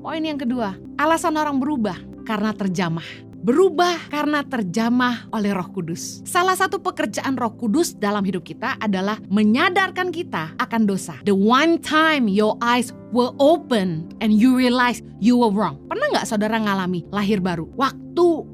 Poin yang kedua, alasan orang berubah karena terjamah. Berubah karena terjamah oleh Roh Kudus. Salah satu pekerjaan Roh Kudus dalam hidup kita adalah menyadarkan kita akan dosa. The one time your eyes were open and you realize you were wrong. Pernah gak saudara ngalami lahir baru? Waktu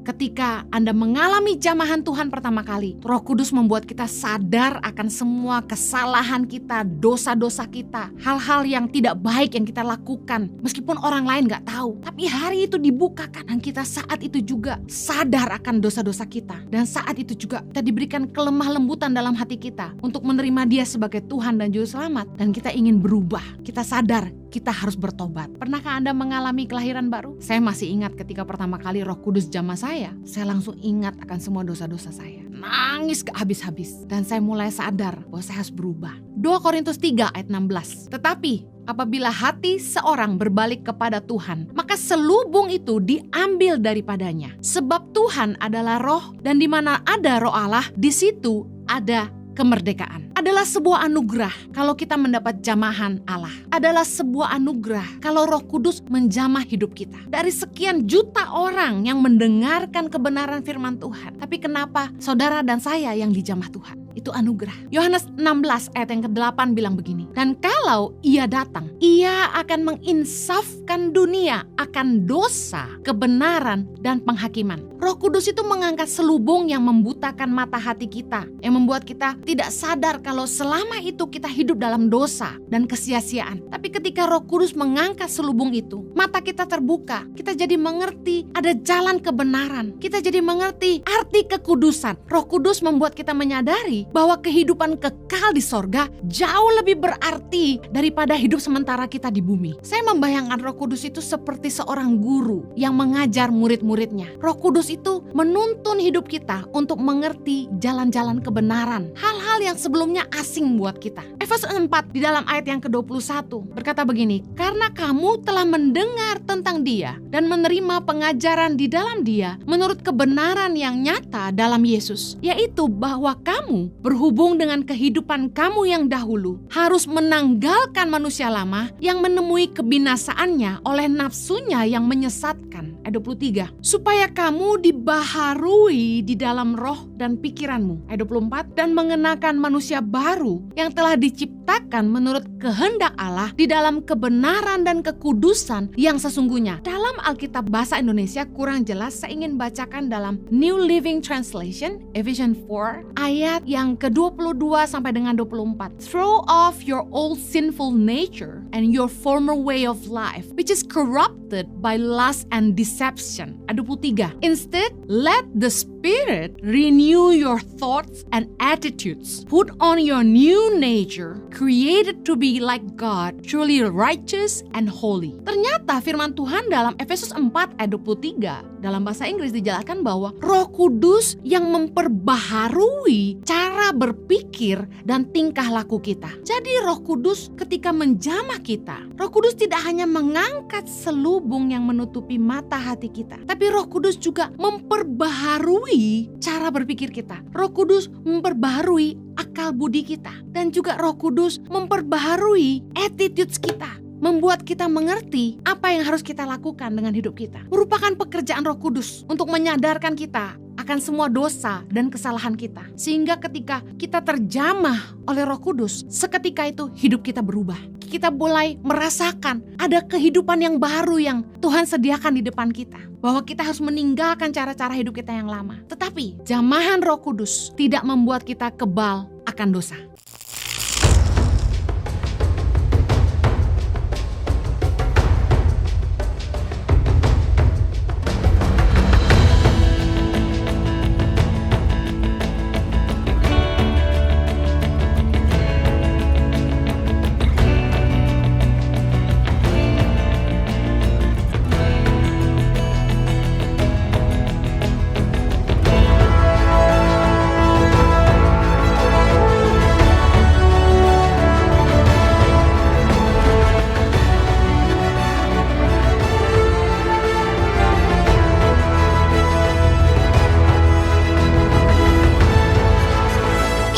ketika Anda mengalami jamahan Tuhan pertama kali, Roh Kudus membuat kita sadar akan semua kesalahan kita, dosa-dosa kita, hal-hal yang tidak baik yang kita lakukan. Meskipun orang lain gak tahu, tapi hari itu dibukakan dan kita saat itu juga sadar akan dosa-dosa kita. Dan saat itu juga kita diberikan kelemah lembutan dalam hati kita untuk menerima Dia sebagai Tuhan dan Juru Selamat. Dan kita ingin berubah, kita sadar kita harus bertobat. Pernahkah Anda mengalami kelahiran baru? Saya masih ingat ketika pertama kali Roh Kudus jamah saya langsung ingat akan semua dosa-dosa saya. Nangis ke habis-habis. Dan saya mulai sadar bahwa saya harus berubah. 2 Korintus 3 ayat 16. Tetapi apabila hati seorang berbalik kepada Tuhan, maka selubung itu diambil daripadanya. Sebab Tuhan adalah roh, dan di mana ada roh Allah, di situ ada kemerdekaan. Adalah sebuah anugerah kalau kita mendapat jamahan Allah. Adalah sebuah anugerah kalau Roh Kudus menjamah hidup kita. Dari sekian juta orang yang mendengarkan kebenaran firman Tuhan, tapi kenapa saudara dan saya yang dijamah Tuhan? Itu anugerah. Yohanes 16 ayat yang ke-8 bilang begini. Dan kalau Ia datang, Ia akan menginsafkan dunia akan dosa, kebenaran, dan penghakiman. Roh Kudus itu mengangkat selubung yang membutakan mata hati kita, yang membuat kita tidak sadar kalau selama itu kita hidup dalam dosa dan kesia-siaan. Tapi ketika Roh Kudus mengangkat selubung itu, mata kita terbuka, kita jadi mengerti ada jalan kebenaran, kita jadi mengerti arti kekudusan. Roh Kudus membuat kita menyadari bahwa kehidupan kekal di sorga jauh lebih berarti daripada hidup sementara kita di bumi. Saya membayangkan Roh Kudus itu seperti seorang guru yang mengajar murid-muridnya. Roh Kudus itu menuntun hidup kita untuk mengerti jalan-jalan kebenaran, hal-hal yang sebelumnya asing buat kita. Efesus 4 di dalam ayat yang ke-21 berkata begini, karena kamu telah mendengar tentang Dia dan menerima pengajaran di dalam Dia menurut kebenaran yang nyata dalam Yesus, yaitu bahwa kamu berhubung dengan kehidupan kamu yang dahulu harus menanggalkan manusia lama yang menemui kebinasaannya oleh nafsunya yang menyesatkan. Ayat 23, supaya kamu dibaharui di dalam roh dan pikiranmu. Ayat 24, dan mengenakan manusia baru yang telah diciptakan menurut kehendak Allah di dalam kebenaran dan kekudusan yang sesungguhnya. Dalam Alkitab bahasa Indonesia kurang jelas, saya ingin bacakan dalam New Living Translation, Ephesians 4, ayat yang ke-22 sampai dengan 24. Throw off your old sinful nature and your former way of life, which is corrupted by lust and deception. Ayat 23. Instead, let the Spirit renew your thoughts and attitudes. Put on your new nature, created to be like God, truly righteous and holy. Ternyata firman Tuhan dalam Efesus 4 ayat 23 dalam bahasa Inggris dijelaskan bahwa Roh Kudus yang memperbaharui cara berpikir dan tingkah laku kita. Jadi Roh Kudus ketika menjamah kita, Roh Kudus tidak hanya mengangkat selubung yang menutupi mata hati kita, tapi Roh Kudus juga memperbaharui cara berpikir kita. Roh Kudus memperbaharui akal budi kita, dan juga Roh Kudus memperbaharui attitudes kita, membuat kita mengerti apa yang harus kita lakukan dengan hidup kita. Merupakan pekerjaan Roh Kudus untuk menyadarkan kita akan semua dosa dan kesalahan kita, sehingga ketika kita terjamah oleh Roh Kudus, seketika itu hidup kita berubah. Kita mulai merasakan ada kehidupan yang baru yang Tuhan sediakan di depan kita, bahwa kita harus meninggalkan cara-cara hidup kita yang lama. Tetapi jamahan Roh Kudus tidak membuat kita kebal akan dosa.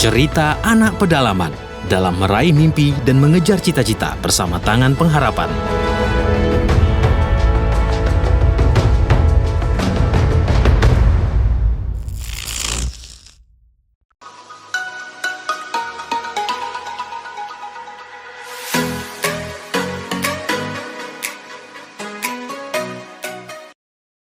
Cerita anak pedalaman dalam meraih mimpi dan mengejar cita-cita bersama Tangan Pengharapan.